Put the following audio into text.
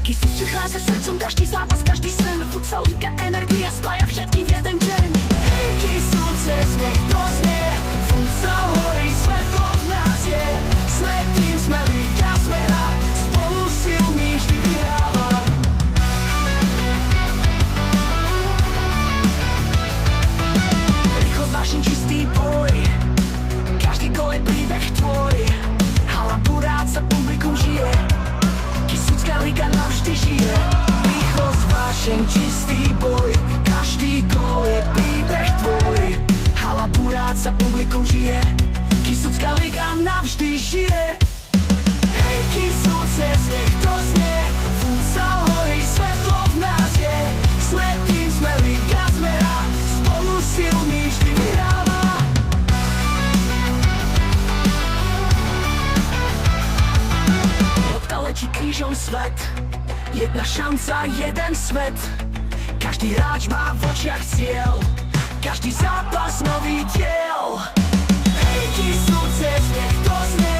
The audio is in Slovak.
Kisy przychadza sercem, każdy zapas, każdy sen Futsal, liga, energia spaja všetkých v jeden deň. Hejky srdce, smiech to znie Futsal horí, svetlo v nás je Sme tým, sme liga, sme hrad Spolu silný vždy vyhráva. Rýchlo vážny čistý boj Každý gól je príbeh tvoj Hala Burác sa publikum žije Kisucká liga navždy žije. Rýchlosť, vášeň, čistý boj Každý gól je príbeh tvoj Hala Burác sa publikum žije Kisucká liga navždy žije. Hej, Kisúce, nech to znie Futsal horí, svetlo v nás je Sme tým, sme liga, sme rád Spolu silný vždy vyhráva. Lopta letí krížom svet Jedna šanca, jeden svet Každý hráč má v očiach cieľ Každý zápas nový diel. Hej, Kisúce, nech to znie